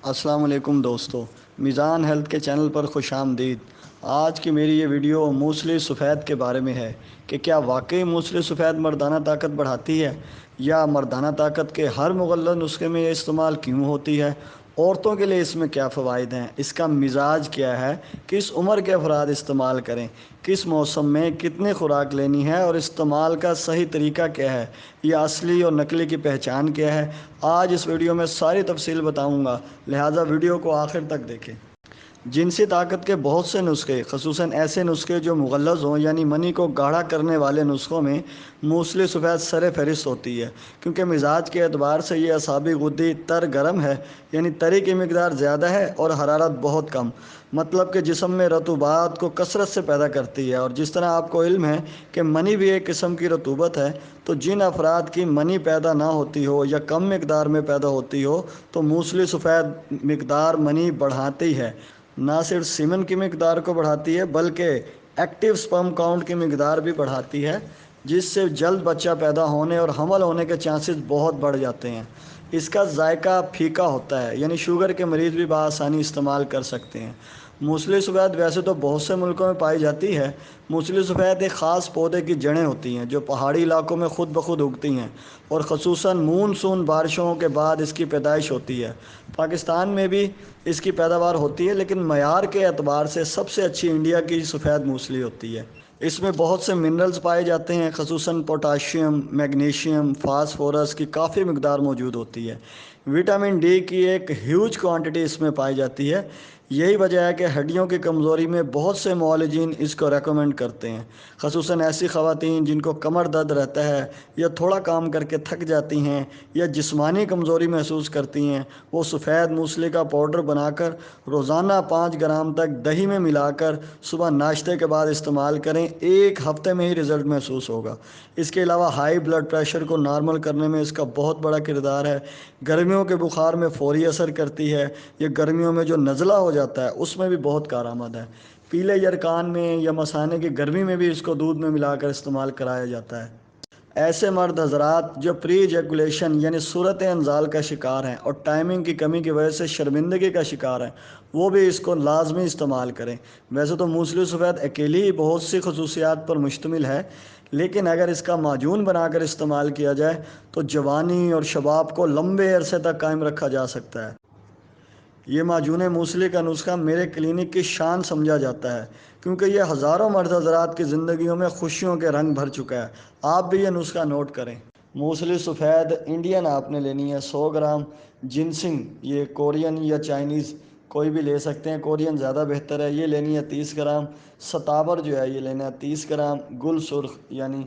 السلام علیکم دوستو، میزان ہیلتھ کے چینل پر خوش آمدید۔ آج کی میری یہ ویڈیو موصلی سفید کے بارے میں ہے کہ کیا واقعی موصلی سفید مردانہ طاقت بڑھاتی ہے، یا مردانہ طاقت کے ہر مغلظ نسخے میں یہ استعمال کیوں ہوتی ہے، عورتوں کے لیے اس میں کیا فوائد ہیں، اس کا مزاج کیا ہے، کس عمر کے افراد استعمال کریں، کس موسم میں کتنی خوراک لینی ہے اور استعمال کا صحیح طریقہ کیا ہے، یہ اصلی اور نقلی کی پہچان کیا ہے۔ آج اس ویڈیو میں ساری تفصیل بتاؤں گا، لہٰذا ویڈیو کو آخر تک دیکھیں۔ جنسی طاقت کے بہت سے نسخے، خصوصاً ایسے نسخے جو مغلظ ہوں یعنی منی کو گاڑھا کرنے والے نسخوں میں موصلی سفید سر فہرست ہوتی ہے، کیونکہ مزاج کے اعتبار سے یہ اعصابی غدی تر گرم ہے، یعنی تری کی مقدار زیادہ ہے اور حرارت بہت کم، مطلب کہ جسم میں رطوبات کو کثرت سے پیدا کرتی ہے۔ اور جس طرح آپ کو علم ہے کہ منی بھی ایک قسم کی رطوبت ہے، تو جن افراد کی منی پیدا نہ ہوتی ہو یا کم مقدار میں پیدا ہوتی ہو تو موصلی سفید مقدار منی بڑھاتی ہے، نہ صرف سیمن کی مقدار کو بڑھاتی ہے بلکہ ایکٹیو سپرم کاؤنٹ کی مقدار بھی بڑھاتی ہے، جس سے جلد بچہ پیدا ہونے اور حمل ہونے کے چانسز بہت بڑھ جاتے ہیں۔ اس کا ذائقہ پھیکا ہوتا ہے، یعنی شوگر کے مریض بھی بآسانی استعمال کر سکتے ہیں۔ موصلی سفید ویسے تو بہت سے ملکوں میں پائی جاتی ہے۔ موصلی سفید ایک خاص پودے کی جڑیں ہوتی ہیں جو پہاڑی علاقوں میں خود بخود اگتی ہیں، اور خصوصاً مون سون بارشوں کے بعد اس کی پیدائش ہوتی ہے۔ پاکستان میں بھی اس کی پیداوار ہوتی ہے، لیکن معیار کے اعتبار سے سب سے اچھی انڈیا کی سفید موصلی ہوتی ہے۔ اس میں بہت سے منرلز پائے جاتے ہیں، خصوصاً پوٹاشیم، میگنیشیم، فاسفورس کی کافی مقدار موجود ہوتی ہے۔ وٹامن ڈی کی ایک ہیوج کوانٹٹی اس میں پائی جاتی ہے۔ یہی وجہ ہے کہ ہڈیوں کی کمزوری میں بہت سے معالجین اس کو ریکمنڈ کرتے ہیں، خصوصاً ایسی خواتین جن کو کمر درد رہتا ہے یا تھوڑا کام کر کے تھک جاتی ہیں یا جسمانی کمزوری محسوس کرتی ہیں۔ وہ سفید موصلی کا پاؤڈر بنا کر روزانہ 5 گرام تک دہی میں ملا کر صبح ناشتے کے بعد استعمال کریں، ایک ہفتے میں ہی رزلٹ محسوس ہوگا۔ اس کے علاوہ ہائی بلڈ پریشر کو نارمل کرنے میں اس کا بہت بڑا کردار ہے، گرمیوں کے بخار میں فوری اثر کرتی ہے، یا گرمیوں میں جو نزلہ ہو جاتا ہے اس میں بھی بہت کارآمد ہے۔ پیلے یرقان میں یا مثانے کی گرمی میں بھی اس کو دودھ میں ملا کر استعمال کرایا جاتا ہے۔ ایسے مرد حضرات جو پری ایجیکولیشن یعنی صورت انزال کا شکار ہیں اور ٹائمنگ کی کمی کی وجہ سے شرمندگی کا شکار ہیں، وہ بھی اس کو لازمی استعمال کریں۔ ویسے تو موصلی سفید اکیلی ہی بہت سی خصوصیات پر مشتمل ہے، لیکن اگر اس کا معجون بنا کر استعمال کیا جائے تو جوانی اور شباب کو لمبے عرصے تک قائم رکھا جا سکتا ہے۔ یہ معجون موصلی کا نسخہ میرے کلینک کی شان سمجھا جاتا ہے، کیونکہ یہ ہزاروں مرد حضرات کی زندگیوں میں خوشیوں کے رنگ بھر چکا ہے۔ آپ بھی یہ نسخہ نوٹ کریں۔ موصلی سفید انڈین آپ نے لینی ہے 100 گرام۔ جنسنگ یہ کورین یا چائنیز کوئی بھی لے سکتے ہیں، کورین زیادہ بہتر ہے، یہ لینی ہے 30 گرام۔ ستابر جو ہے یہ لینا ہے 30 گرام۔ گل سرخ یعنی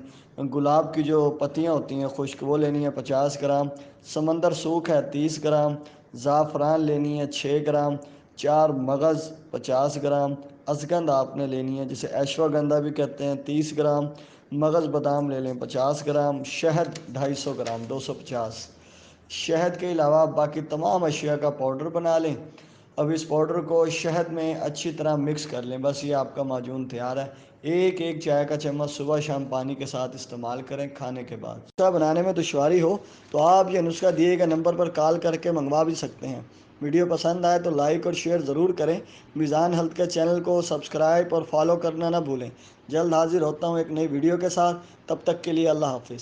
گلاب کی جو پتیاں ہوتی ہیں خشک، وہ لینی ہے 50 گرام۔ سمندر سوکھ ہے 30 گرام۔ زعفران لینی ہے 6 گرام۔ 4 مغز 50 گرام۔ اشگند آپ نے لینی ہے جسے ایشواگندھا بھی کہتے ہیں 30 گرام۔ مغز بادام لے لیں 50 گرام۔ شہد 250 گرام 250۔ شہد کے علاوہ باقی تمام اشیاء کا پاؤڈر بنا لیں۔ اب اس پاؤڈر کو شہد میں اچھی طرح مکس کر لیں، بس یہ آپ کا معجون تیار ہے۔ ایک چائے کا چمچ صبح شام پانی کے ساتھ استعمال کریں کھانے کے بعد۔ نسخہ بنانے میں دشواری ہو تو آپ یہ نسخہ دیے گئے نمبر پر کال کر کے منگوا بھی سکتے ہیں۔ ویڈیو پسند آئے تو لائک اور شیئر ضرور کریں۔ میزان ہیلتھ کے چینل کو سبسکرائب اور فالو کرنا نہ بھولیں۔ جلد حاضر ہوتا ہوں ایک نئی ویڈیو کے ساتھ، تب تک کے لیے اللہ حافظ۔